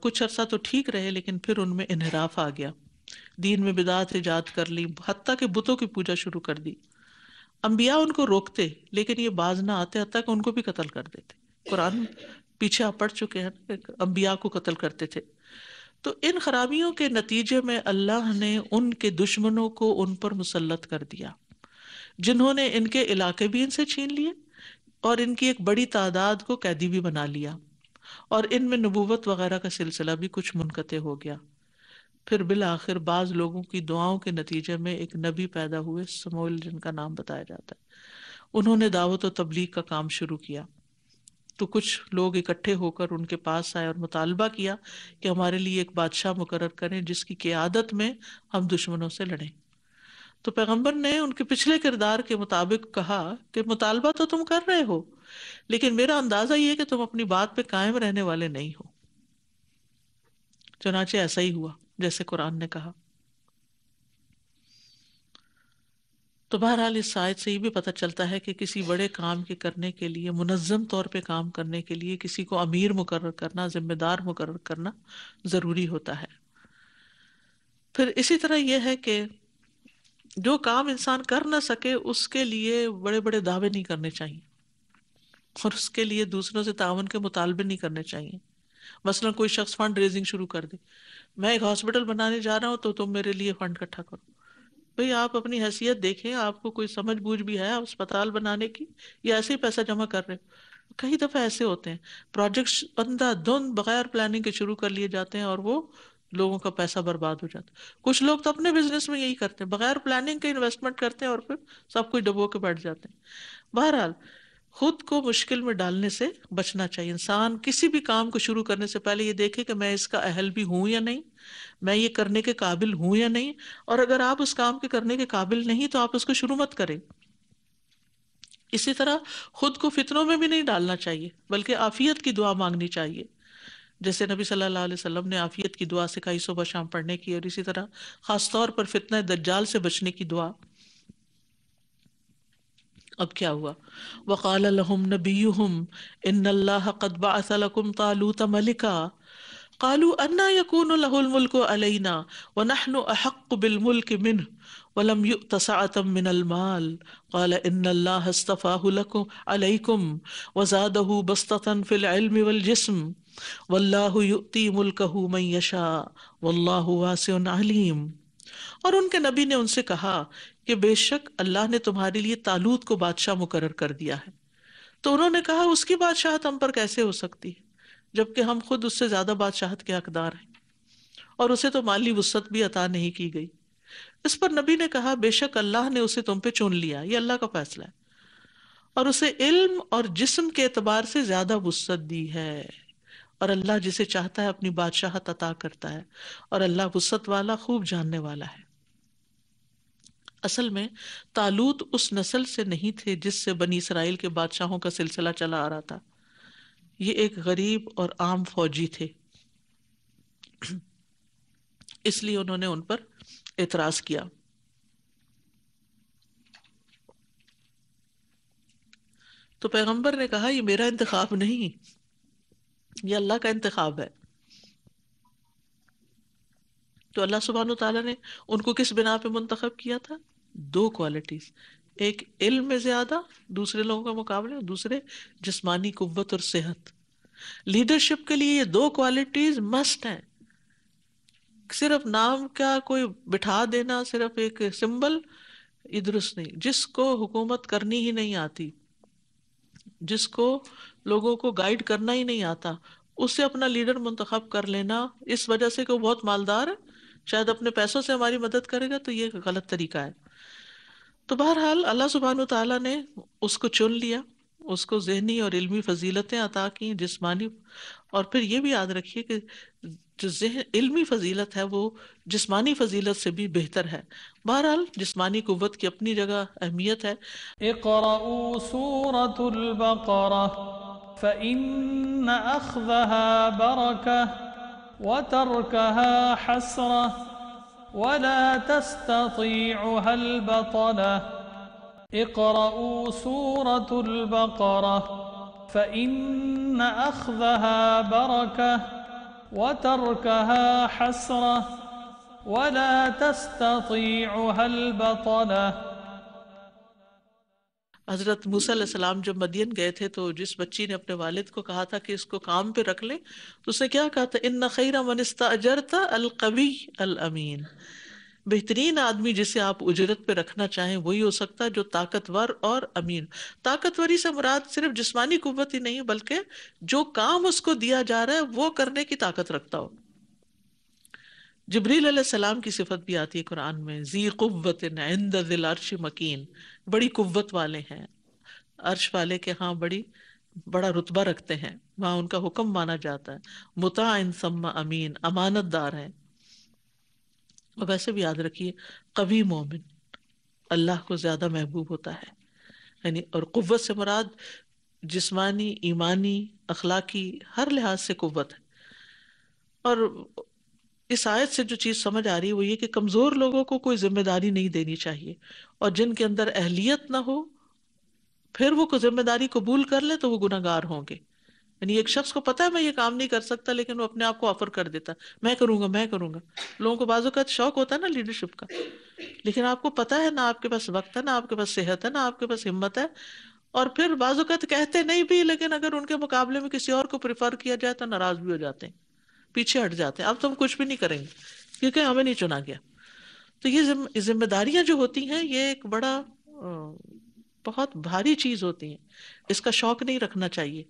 کچھ عرصہ تو ٹھیک رہے، لیکن پھر ان میں انحراف آ گیا، دین میں بدعات ایجاد کر لی، حتیٰ کہ بتوں کی پوجا شروع کر دی. انبیاء ان کو روکتے لیکن یہ باز نہ آتے، حتیٰ کہ ان کو بھی قتل کر دیتے. قرآن پیچھے آپ پڑھ چکے ہیں، انبیاء کو قتل کرتے تھے. تو ان خرابیوں کے نتیجے میں اللہ نے ان کے دشمنوں کو ان پر مسلط کر دیا، جنہوں نے ان کے علاقے بھی ان سے چھین لیے اور ان کی ایک بڑی تعداد کو قیدی بھی بنا لیا، اور ان میں نبوت وغیرہ کا سلسلہ بھی کچھ منقطع ہو گیا. پھر بالآخر بعض لوگوں کی دعاؤں کے نتیجے میں ایک نبی پیدا ہوئے سموئیل، جن کا نام بتایا جاتا ہے. انہوں نے دعوت و تبلیغ کا کام شروع کیا. تو کچھ لوگ اکٹھے ہو کر ان کے پاس آئے اور مطالبہ کیا کہ ہمارے لیے ایک بادشاہ مقرر کریں جس کی قیادت میں ہم دشمنوں سے لڑیں. تو پیغمبر نے ان کے پچھلے کردار کے مطابق کہا کہ مطالبہ تو تم کر رہے ہو، لیکن میرا اندازہ یہ ہے کہ تم اپنی بات پہ قائم رہنے والے نہیں ہو. چنانچہ ایسا ہی ہوا جیسے قرآن نے کہا. تو بہرحال اس آیت سے یہ بھی پتہ چلتا ہے کہ کسی بڑے کام کے کرنے کے لیے، منظم طور پہ کام کرنے کے لیے کسی کو امیر مقرر کرنا، ذمہ دار مقرر کرنا ضروری ہوتا ہے. پھر اسی طرح یہ ہے کہ جو کام انسان کر نہ سکے اس کے لیے بڑے بڑے دعوے نہیں کرنے چاہیے، اور اس کے لیے دوسروں سے تعاون کے مطالبے نہیں کرنے چاہیے. مثلا کوئی شخص فنڈ ریزنگ شروع کر دے، میں ایک ہاسپٹل بنانے جا رہا ہوں تو تم میرے لیے فنڈ اکٹھا کرو. بھئی آپ اپنی حیثیت دیکھیں، آپ کو کوئی سمجھ بوجھ بھی ہے اسپتال بنانے کی، یا ایسے ہی پیسہ جمع کر رہے ہو؟ کئی دفعہ ایسے ہوتے ہیں پروجیکٹس اندھا دھند بغیر پلاننگ کے شروع کر لیے جاتے ہیں اور وہ لوگوں کا پیسہ برباد ہو جاتا ہے. کچھ لوگ تو اپنے بزنس میں یہی کرتے ہیں، بغیر پلاننگ کے انویسٹمنٹ کرتے ہیں اور پھر سب کچھ ڈبو کے بیٹھ جاتے ہیں. بہرحال خود کو مشکل میں ڈالنے سے بچنا چاہیے. انسان کسی بھی کام کو شروع کرنے سے پہلے یہ دیکھے کہ میں اس کا اہل بھی ہوں یا نہیں، میں یہ کرنے کے قابل ہوں یا نہیں، اور اگر آپ اس کام کے کرنے کے قابل نہیں تو آپ اس کو شروع مت کریں. اسی طرح خود کو فتنوں میں بھی نہیں ڈالنا چاہیے، بلکہ عافیت کی دعا مانگنی چاہیے، جیسے نبی صلی اللہ علیہ وسلم نے عافیت کی دعا سکھائی صبح شام پڑھنے کی، اور اسی طرح خاص طور پر فتنہ دجال سے بچنے کی دعا. اب کیا ہوا؟ وقال لهم نبيهم ان الله قد بعث لكم طالوت ملكا قالوا انا يكون له الملك علينا ونحن احق بالملك منه ولم يؤت سعة من المال قال ان الله اصطفاه لكم عليكم وزاده بسطة في العلم والجسم والله يؤتي ملكه من يشاء والله واسع عليم. اور ان کے نبی نے ان سے کہا کہ بے شک اللہ نے تمہارے لیے طالوت کو بادشاہ مقرر کر دیا ہے. تو انہوں نے کہا اس کی بادشاہت ہم پر کیسے ہو سکتی ہے جبکہ ہم خود اس سے زیادہ بادشاہت کے حقدار ہیں، اور اسے تو مالی وسعت بھی عطا نہیں کی گئی. اس پر نبی نے کہا بے شک اللہ نے اسے تم پہ چن لیا، یہ اللہ کا فیصلہ ہے، اور اسے علم اور جسم کے اعتبار سے زیادہ وسعت دی ہے، اور اللہ جسے چاہتا ہے اپنی بادشاہت عطا کرتا ہے، اور اللہ وسعت والا خوب جاننے والا ہے. اصل میں طالوت اس نسل سے نہیں تھے جس سے بنی اسرائیل کے بادشاہوں کا سلسلہ چلا آ رہا تھا. یہ ایک غریب اور عام فوجی تھے، اس لیے انہوں نے ان پر اعتراض کیا. تو پیغمبر نے کہا یہ میرا انتخاب نہیں، یہ اللہ کا انتخاب ہے. تو اللہ سبحانہ وتعالیٰ نے ان کو کس بنا پہ منتخب کیا تھا؟ دو کوالٹیز، ایک علم میں زیادہ دوسرے لوگوں کے مقابلے، دوسرے جسمانی قوت اور صحت. لیڈرشپ کے لیے یہ دو کوالٹیز مسٹ ہیں. صرف نام کا کوئی بٹھا دینا، صرف ایک سمبل، یہ درست نہیں. جس کو حکومت کرنی ہی نہیں آتی، جس کو لوگوں کو گائیڈ کرنا ہی نہیں آتا، اسے اپنا لیڈر منتخب کر لینا اس وجہ سے کہ وہ بہت مالدار ہے، شاید اپنے پیسوں سے ہماری مدد کرے گا، تو یہ غلط طریقہ ہے. تو بہرحال اللہ سبحانہ و تعالیٰ نے اس کو چن لیا، اس کو ذہنی اور علمی فضیلتیں عطا کی، جسمانی. اور پھر یہ بھی یاد رکھیے کہ جو علمی فضیلت ہے وہ جسمانی فضیلت سے بھی بہتر ہے. بہرحال جسمانی قوت کی اپنی جگہ اہمیت ہے. اقرأوا سورة البقرة فإن أخذها بركة وتركها حسرة ولا تستطيعها البطلة. اقرأوا سورة البقرة فإن أخذها بركة وتركها حسرة ولا تستطيعها البطلة. حضرت موسیٰ علیہ السلام جب مدین گئے تھے تو جس بچی نے اپنے والد کو کہا تھا کہ اس کو کام پہ رکھ لیں، تو اس نے کیا کہا تھا؟ ان خیر من استاجرت القوی الامین. بہترین آدمی جسے آپ اجرت پہ رکھنا چاہیں وہی ہو سکتا ہے جو طاقتور اور امین. طاقتوری سے مراد صرف جسمانی قوت ہی نہیں بلکہ جو کام اس کو دیا جا رہا ہے وہ کرنے کی طاقت رکھتا ہو. جبریل علیہ السلام کی صفت بھی آتی ہے قرآن میں، ذی قوت عند ذی العرش مکین، بڑی قوت والے ہیں، عرش والے کے ہاں بڑی بڑا رتبہ رکھتے ہیں، وہاں ان کا حکم مانا جاتا ہے، مطاع ثم امین، امانت دار ہیں. اور ویسے بھی یاد رکھیے قوی مومن اللہ کو زیادہ محبوب ہوتا ہے. یعنی اور قوت سے مراد جسمانی، ایمانی، اخلاقی، ہر لحاظ سے قوت ہے. اور اس آیت سے جو چیز سمجھ آ رہی ہے وہ یہ کہ کمزور لوگوں کو کوئی ذمہ داری نہیں دینی چاہیے، اور جن کے اندر اہلیت نہ ہو پھر وہ کوئی ذمہ داری قبول کر لے تو وہ گناہ گار ہوں گے. یعنی ایک شخص کو پتا ہے میں یہ کام نہیں کر سکتا لیکن وہ اپنے آپ کو آفر کر دیتا میں کروں گا میں کروں گا. لوگوں کو بعض اوقات شوق ہوتا ہے نا لیڈرشپ کا، لیکن آپ کو پتا ہے نہ آپ کے پاس وقت ہے، نہ آپ کے پاس صحت ہے، نہ آپ کے پاس ہمت ہے، اور پھر بعض اوقات کہتے نہیں بھی، لیکن اگر ان کے مقابلے میں کسی اور کو پریفر کیا جائے تو ناراض بھی ہو جاتے ہیں، پیچھے ہٹ جاتے ہیں، اب تو ہم کچھ بھی نہیں کریں گے کیونکہ ہمیں نہیں چنا گیا. تو یہ ذمہ داریاں جو ہوتی ہیں یہ ایک بڑا بہت بھاری چیز ہوتی ہیں. اس کا شوق نہیں رکھنا چاہیے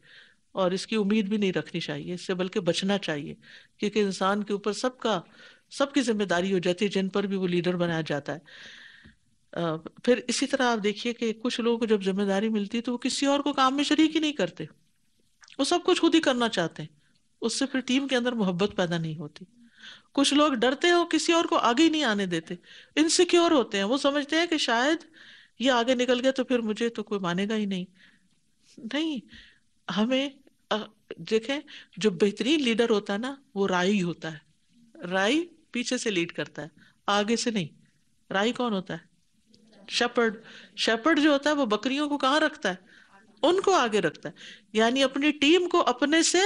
اور اس کی امید بھی نہیں رکھنی چاہیے، اس سے بلکہ بچنا چاہیے، کیونکہ انسان کے اوپر سب کی ذمہ داری ہو جاتی ہے جن پر بھی وہ لیڈر بنایا جاتا ہے. پھر اسی طرح آپ دیکھیے کہ کچھ لوگوں کو جب ذمہ داری ملتی ہے تو وہ کسی اور کو کام میں شریک ہی نہیں کرتے، وہ سب کچھ خود ہی کرنا چاہتے ہیں. اس سے پھر ٹیم کے اندر محبت پیدا نہیں ہوتی. کچھ لوگ ڈرتے ہیں، وہ کسی اور کو آگے ہی نہیں آنے دیتے، انسیکیور ہوتے ہیں، وہ سمجھتے ہیں کہ شاید یہ آگے نکل گیا تو پھر مجھے تو کوئی مانے گا ہی نہیں. نہیں، ہمیں دیکھیں جو بہترین لیڈر ہوتا ہے نا وہ رائی ہوتا ہے. رائی پیچھے سے لیڈ کرتا ہے، آگے سے نہیں. رائی کون ہوتا ہے؟ شپرڈ. شپرڈ جو ہوتا ہے وہ بکریوں کو کہاں رکھتا ہے؟ ان کو آگے رکھتا ہے، یعنی اپنی ٹیم کو اپنے سے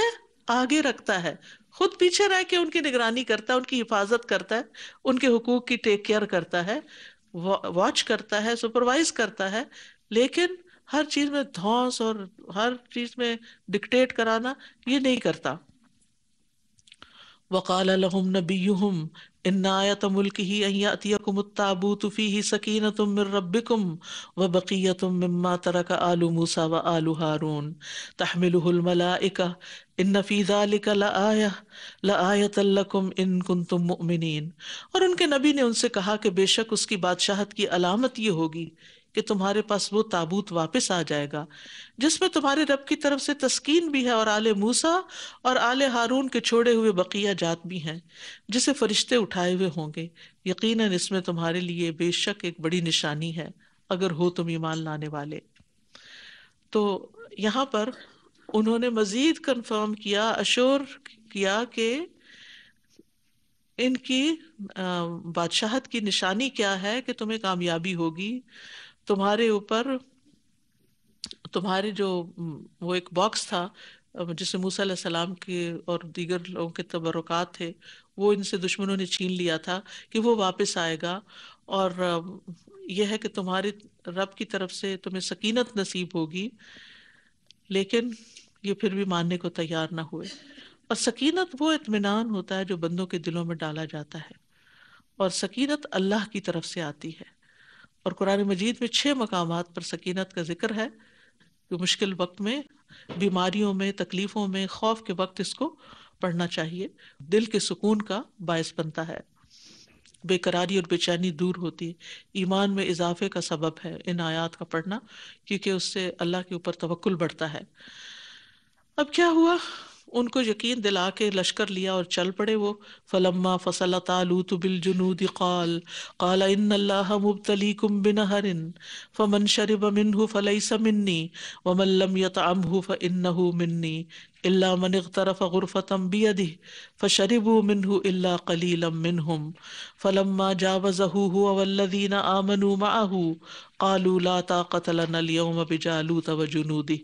آگے رکھتا ہے، خود پیچھے رہ کے ان کی نگرانی کرتا ہے، ان کی حفاظت کرتا ہے، ان کے حقوق کی ٹیک کیئر کرتا ہے، واچ کرتا ہے، سپروائز کرتا ہے، لیکن ہر چیز میں دھونس اور ہر چیز میں ڈکٹیٹ کرانا یہ نہیں کرتا. وقال لهم نبيهم ان آیۃ ملکہ ان یأتیکم التابوت فیہ سکینۃ من ربکم وبقیۃ مما ترک آل موسیٰ وآل ہارون تحملہ الملائکہ ان فی ذلک لآیۃ لکم ان کنتم مؤمنین. اور ان کے نبی نے ان سے کہا کہ بے شک اس کی بادشاہت کی علامت یہ ہوگی کہ تمہارے پاس وہ تابوت واپس آ جائے گا جس میں تمہارے رب کی طرف سے تسکین بھی ہے، اور آل موسیٰ اور آل ہارون کے چھوڑے ہوئے بقیہ جات بھی ہیں جسے فرشتے اٹھائے ہوئے ہوں گے. یقیناً اس میں تمہارے لیے بے شک ایک بڑی نشانی ہے اگر ہو تم ایمان لانے والے. تو یہاں پر انہوں نے مزید کنفرم کیا، اشور کیا کہ ان کی بادشاہت کی نشانی کیا ہے کہ تمہیں کامیابی ہوگی، تمہارے اوپر تمہارے جو وہ ایک باکس تھا جس میں موسیٰ علیہ السلام کے اور دیگر لوگوں کے تبرکات تھے، وہ ان سے دشمنوں نے چھین لیا تھا، کہ وہ واپس آئے گا. اور یہ ہے کہ تمہارے رب کی طرف سے تمہیں سکینت نصیب ہوگی. لیکن یہ پھر بھی ماننے کو تیار نہ ہوئے. اور سکینت وہ اطمینان ہوتا ہے جو بندوں کے دلوں میں ڈالا جاتا ہے، اور سکینت اللہ کی طرف سے آتی ہے. اور قرآن مجید میں 6 مقامات پر سکینت کا ذکر ہے کہ مشکل وقت میں، بیماریوں میں، تکلیفوں میں، خوف کے وقت اس کو پڑھنا چاہیے. دل کے سکون کا باعث بنتا ہے، بے قراری اور بے چینی دور ہوتی ہے، ایمان میں اضافے کا سبب ہے ان آیات کا پڑھنا، کیونکہ اس سے اللہ کے اوپر توکل بڑھتا ہے. اب کیا ہوا؟ ان کو یقین دلا کے لشکر لیا اور چل پڑے وہ. فلما فصل طالوت بالجنود قال ان اللہ مبتلیکم بنہر فمن شرب منہ فلیس منی ومن لم یطعمہ فانہ منی الا من اغترف غرفۃ بیدہ فشربوا منہ الا قلیلا منہم فلما جاوزہ هو والذین آمنوا معہ قالوا لا طاقة لنا اليوم بجالوت وجنودہ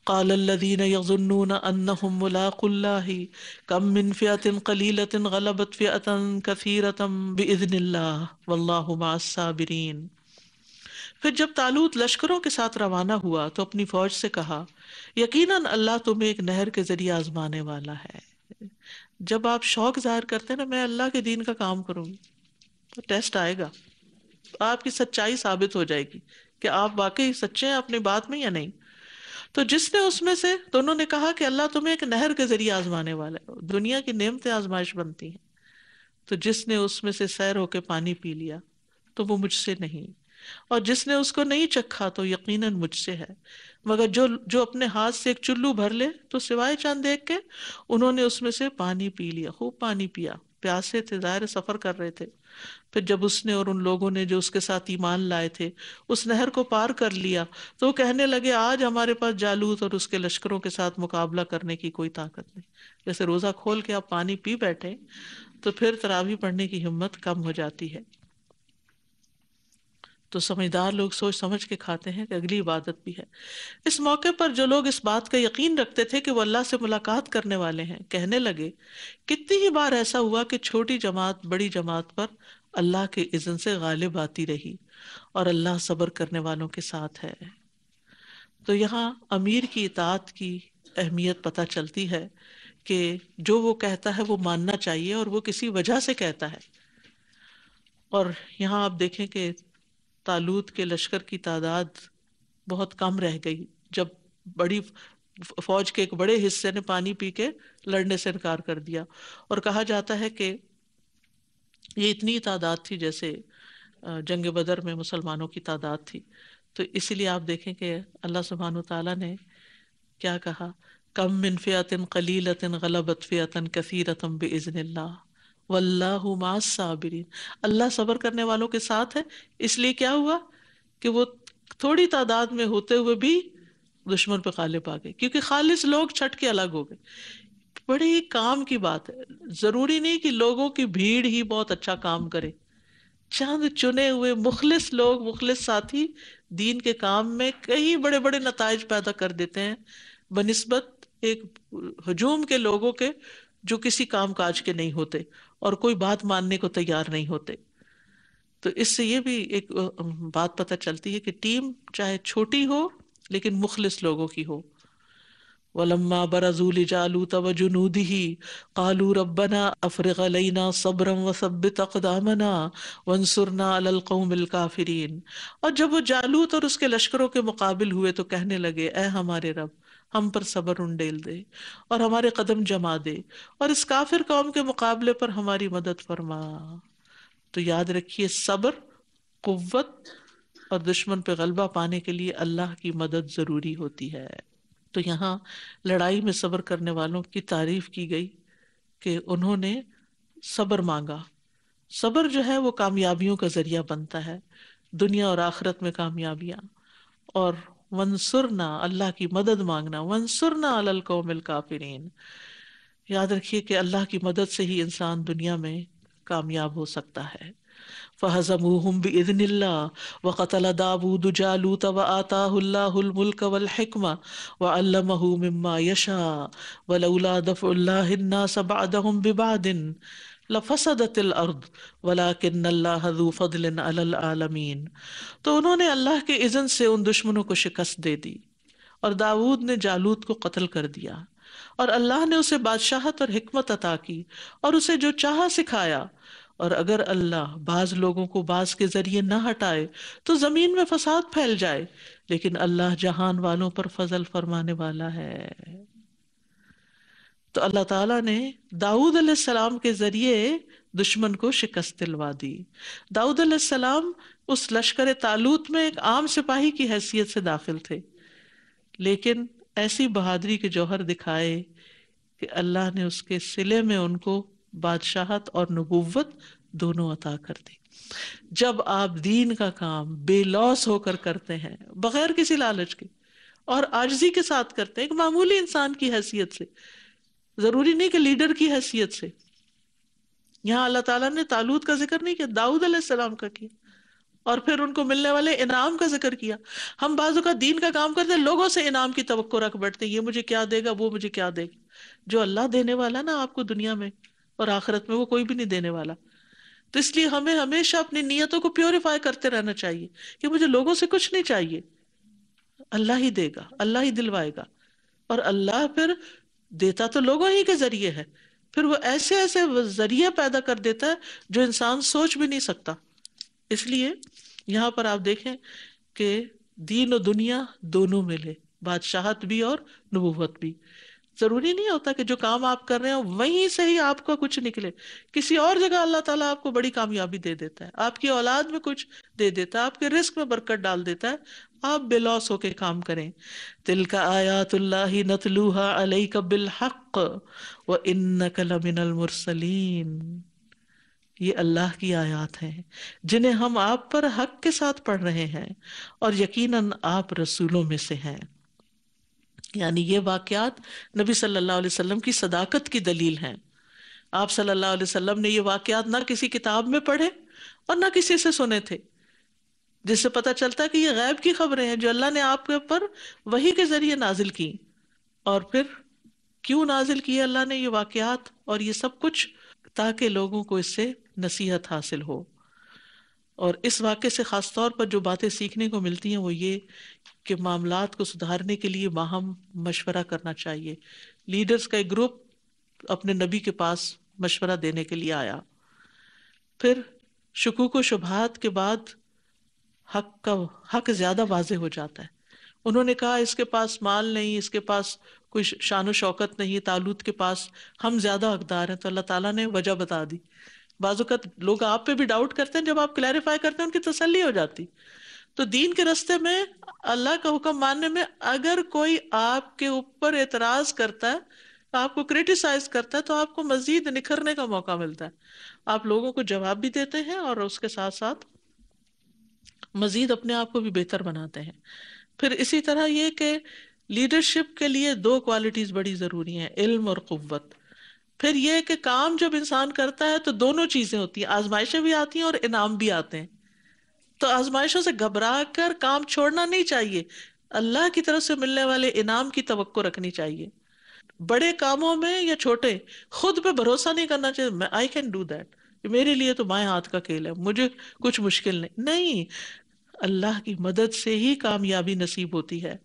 قال الذین یظنون انہم ملاقو اللہ کم من فئة قلیلة غلبت فئة کثیرة بإذن اللہ واللہ مع الصابرین. پھر جب طالوت لشکروں کے ساتھ روانہ ہوا تو اپنی فوج سے کہا یقیناً اللہ تمہیں ایک نہر کے ذریعے آزمانے والا ہے. جب آپ شوق ظاہر کرتے ہیں نا میں اللہ کے دین کا کام کروں گی، تو ٹیسٹ آئے گا، آپ کی سچائی ثابت ہو جائے گی کہ آپ واقعی سچے ہیں اپنی بات میں یا نہیں. تو جس نے اس میں سے، تو انہوں نے کہا کہ اللہ تمہیں ایک نہر کے ذریعے آزمانے والا ہے. دنیا کی نعمتیں آزمائش بنتی ہیں، تو جس نے اس میں سے سیر ہو کے پانی پی لیا تو وہ مجھ سے نہیں. اور جس نے اس کو نہیں چکھا تو یقیناً مجھ سے ہے، مگر جو اپنے ہاتھ سے ایک چلو بھر لے تو سوائے چاند دیکھ کے انہوں نے اس میں سے پانی پی لیا، خوب پانی پیا، پیاسے تھے، ظاہر سفر کر رہے تھے۔ پھر جب اس نے اور ان لوگوں نے جو اس کے ساتھ ایمان لائے تھے اس نہر کو پار کر لیا تو وہ کہنے لگے آج ہمارے پاس جالوت اور اس کے لشکروں کے ساتھ مقابلہ کرنے کی کوئی طاقت نہیں۔ جیسے روزہ کھول کے آپ پانی پی بیٹھے تو پھر تراویح پڑھنے کی ہمت کم ہو جاتی ہے۔ تو سمجھدار لوگ سوچ سمجھ کے کھاتے ہیں کہ اگلی عبادت بھی ہے۔ اس موقع پر جو لوگ اس بات کا یقین رکھتے تھے کہ وہ اللہ سے ملاقات کرنے والے ہیں کہنے لگے، کتنی ہی بار ایسا ہوا کہ چھوٹی جماعت بڑی جماعت پر اللہ کے اذن سے غالب آتی رہی اور اللہ صبر کرنے والوں کے ساتھ ہے۔ تو یہاں امیر کی اطاعت کی اہمیت پتہ چلتی ہے کہ جو وہ کہتا ہے وہ ماننا چاہیے اور وہ کسی وجہ سے کہتا ہے۔ اور یہاں آپ دیکھیں کہ طالوت کے لشکر کی تعداد بہت کم رہ گئی جب بڑی فوج کے ایک بڑے حصے نے پانی پی کے لڑنے سے انکار کر دیا، اور کہا جاتا ہے کہ یہ اتنی تعداد تھی جیسے جنگ بدر میں مسلمانوں کی تعداد تھی۔ تو اسی لیے آپ دیکھیں کہ اللہ سبحانہ وتعالیٰ نے کیا کہا، کم من فئۃ قلیلۃ غلبت فئۃ کثیرۃ باذن اللہ واللہ مع الصابرین۔ اللہ صبر کرنے والوں کے ساتھ ہے، اس لیے کیا ہوا کہ وہ تھوڑی تعداد میں ہوتے ہوئے بھی دشمن پہ غالب آ گئے، کیونکہ خالص لوگ چھٹ کے الگ ہو گئے۔ بڑے ہی کام کی بات ہے، ضروری نہیں کہ لوگوں کی بھیڑ ہی بہت اچھا کام کرے، چند چنے ہوئے مخلص لوگ، مخلص ساتھی دین کے کام میں کئی بڑے بڑے نتائج پیدا کر دیتے ہیں بنسبت ایک ہجوم کے لوگوں کے جو کسی کام کاج کے نہیں ہوتے اور کوئی بات ماننے کو تیار نہیں ہوتے۔ تو اس سے یہ بھی ایک بات پتہ چلتی ہے کہ ٹیم چاہے چھوٹی ہو لیکن مخلص لوگوں کی ہو۔ وَلَمَّا بَرَزُوا لِجَالُوتَ وَجُنُودِهِ قَالُوا رَبَّنَا أَفْرِغْ عَلَيْنَا صَبْرًا وَثَبِّتْ أَقْدَامَنَا وَانصُرْنَا عَلَى الْقَوْمِ الْكَافِرِينَ۔ اور جب وہ جالوت اور اس کے لشکروں کے مقابل ہوئے تو کہنے لگے، اے ہمارے رب ہم پر صبر انڈیل دے اور ہمارے قدم جما دے اور اس کافر قوم کے مقابلے پر ہماری مدد فرما۔ تو یاد رکھیے صبر، قوت اور دشمن پہ غلبہ پانے کے لیے اللہ کی مدد ضروری ہوتی ہے۔ تو یہاں لڑائی میں صبر کرنے والوں کی تعریف کی گئی کہ انہوں نے صبر مانگا۔ صبر جو ہے وہ کامیابیوں کا ذریعہ بنتا ہے، دنیا اور آخرت میں کامیابیاں۔ اور وانصرنا، اللہ کی مدد مانگنا، وانصرنا علی القوم الکافرین۔ یاد رکھیے کہ اللہ کی مدد سے ہی انسان دنیا میں کامیاب ہو سکتا ہے۔ فَهَزَمُوهُمْ بِإِذْنِ اللَّهِ وَقَتَلَ دَاوُودُ جَالُوتَ وَآتَاهُ اللَّهُ الْمُلْكَ وَالْحِكْمَةَ وَعَلَّمَهُ مِمَّا يَشَاءُ وَلَوْلَا دَفْعُ اللَّهِ النَّاسَ بَعْضَهُم بِبَعْضٍ لَفَسَدَتِ الْأَرْضُ وَلَكِنَّ اللَّهَ ذُو فَضْلٍ عَلَى الْعَالَمِينَ۔ تو انہوں نے اللہ کے اذن سے ان دشمنوں کو شکست دے دی، اور داؤد نے جالوت کو قتل کر دیا، اور اللہ نے اسے بادشاہت اور حکمت عطا کی اور اسے جو چاہا سکھایا۔ اور اگر اللہ بعض لوگوں کو بعض کے ذریعے نہ ہٹائے تو زمین میں فساد پھیل جائے، لیکن اللہ جہان والوں پر فضل فرمانے والا ہے۔ تو اللہ تعالیٰ نے داؤد علیہ السلام کے ذریعے دشمن کو شکست دلوا دی۔ داؤد علیہ السلام اس لشکر طالوت میں ایک عام سپاہی کی حیثیت سے داخل تھے، لیکن ایسی بہادری کے جوہر دکھائے کہ اللہ نے اس کے صلے میں ان کو بادشاہت اور نبوت دونوں عطا کر دی۔ جب آپ دین کا کام بے لوث ہو کر کرتے ہیں، بغیر کسی لالچ کے اور عاجزی کے ساتھ کرتے ہیں، ایک معمولی انسان کی حیثیت سے، ضروری نہیں کہ لیڈر کی حیثیت سے۔ یہاں اللہ تعالیٰ نے طالوت کا ذکر نہیں کیا، داؤد علیہ السلام کا کیا، اور پھر ان کو ملنے والے انعام کا ذکر کیا۔ ہم بعض اوقات دین کا کام کرتے ہیں، لوگوں سے انعام کی توقع رکھ بیٹھتے ہیں، یہ مجھے کیا دے گا، وہ مجھے کیا دے گا۔ جو اللہ دینے والا نا آپ کو دنیا میں اور آخرت میں، وہ کوئی بھی نہیں دینے والا۔ تو اس لیے ہمیں ہمیشہ اپنی نیتوں کو پیوریفائی کرتے رہنا چاہیے کہ مجھے لوگوں سے کچھ نہیں چاہیے، اللہ ہی دے گا، اللہ ہی دلوائے گا، اور اللہ پھر دیتا تو لوگوں ہی کے ذریعے ہے، پھر وہ ایسے ایسے ذریعے پیدا کر دیتا ہے جو انسان سوچ بھی نہیں سکتا۔ اس لیے یہاں پر آپ دیکھیں کہ دین و دنیا دونوں ملے، بادشاہت بھی اور نبوت بھی۔ ضروری نہیں ہوتا کہ جو کام آپ کر رہے ہیں وہیں سے ہی آپ کا کچھ نکلے. کسی اور جگہ اللہ تعالیٰ آپ کو بڑی کامیابی دے دیتا ہے، آپ کی اولاد میں کچھ دے دیتا ہے، آپ کے رزق میں برکت ڈال دیتا ہے. آپ بے لوس ہو کے کام کریں. تلک آیات اللہ نتلوها علیک بالحق وانک لمن المرسلین. یہ اللہ کی آیات ہیں جنہیں ہم آپ پر حق کے ساتھ پڑھ رہے ہیں، اور یقیناً آپ رسولوں میں سے ہیں. یعنی یہ واقعات نبی صلی اللہ علیہ وسلم کی صداقت کی دلیل ہیں. آپ صلی اللہ علیہ وسلم نے یہ واقعات نہ کسی کتاب میں پڑھے اور نہ کسی سے سنے تھے، جس سے پتہ چلتا ہے کہ یہ غیب کی خبریں ہیں جو اللہ نے آپ کے اوپر وحی کے ذریعے نازل کی. اور پھر کیوں نازل کی اللہ نے یہ واقعات اور یہ سب کچھ؟ تاکہ لوگوں کو اس سے نصیحت حاصل ہو. اور اس واقعے سے خاص طور پر جو باتیں سیکھنے کو ملتی ہیں وہ یہ کہ معاملات کو سدھارنے کے لیے باہم مشورہ کرنا چاہیے. لیڈرز کا ایک گروپ اپنے نبی کے پاس مشورہ دینے کے لیے آیا. پھر شکوک و شبہات کے بعد حق زیادہ واضح ہو جاتا ہے. انہوں نے کہا اس کے پاس مال نہیں، اس کے پاس کوئی شان و شوکت نہیں، طالوت کے پاس، ہم زیادہ حقدار ہیں. تو اللہ تعالیٰ نے وجہ بتا دی. بعض اوقات لوگ آپ پہ بھی ڈاؤٹ کرتے ہیں، جب آپ کلیریفائی کرتے ہیں ان کی تسلی ہو جاتی. تو دین کے راستے میں اللہ کا حکم ماننے میں اگر کوئی آپ کے اوپر اعتراض کرتا ہے، آپ کو کریٹیسائز کرتا ہے، تو آپ کو مزید نکھرنے کا موقع ملتا ہے. آپ لوگوں کو جواب بھی دیتے ہیں اور اس کے ساتھ ساتھ مزید اپنے آپ کو بھی بہتر بناتے ہیں. پھر اسی طرح یہ کہ لیڈرشپ کے لیے 2 کوالٹیز بڑی ضروری ہیں، علم اور قوت. پھر یہ کہ کام جب انسان کرتا ہے تو دونوں چیزیں ہوتی ہیں، آزمائشیں بھی آتی ہیں اور انعام بھی آتے ہیں. تو آزمائشوں سے گھبرا کر کام چھوڑنا نہیں چاہیے، اللہ کی طرف سے ملنے والے انعام کی توقع رکھنی چاہیے. بڑے کاموں میں یا چھوٹے خود پہ بھروسہ نہیں کرنا چاہیے. آئی کین ڈو دیٹ، میرے لیے تو بائیں ہاتھ کا کھیل ہے، مجھے کچھ مشکل نہیں. اللہ کی مدد سے ہی کامیابی نصیب ہوتی ہے،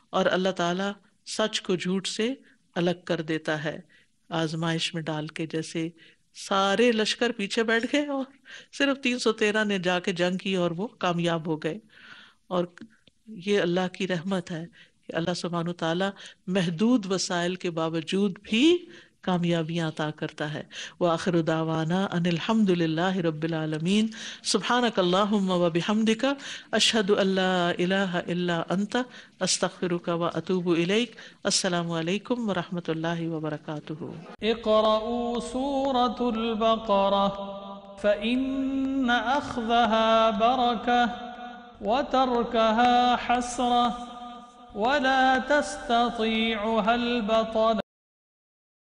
اور اللہ تعالیٰ سچ کو جھوٹ سے الگ کر دیتا ہے آزمائش میں ڈال کے. جیسے سارے لشکر پیچھے بیٹھ گئے اور صرف 313 نے جا کے جنگ کی اور وہ کامیاب ہو گئے. اور یہ اللہ کی رحمت ہے کہ اللہ سبحانہ تعالیٰ محدود وسائل کے باوجود بھی کامیابیاں عطا کرتا ہے. وآخر دعوانا ان الحمد للہ رب العالمین. سبحانک اللہم وبحمدک اشہد ان لا الہ الا انت استغفرک واتوب الیک. السلام علیکم ورحمۃ اللہ وبرکاتہ. اقرأوا سورة البقرة فإن أخذها بركة وتركها حسرة ولا تستطيعها البطلة.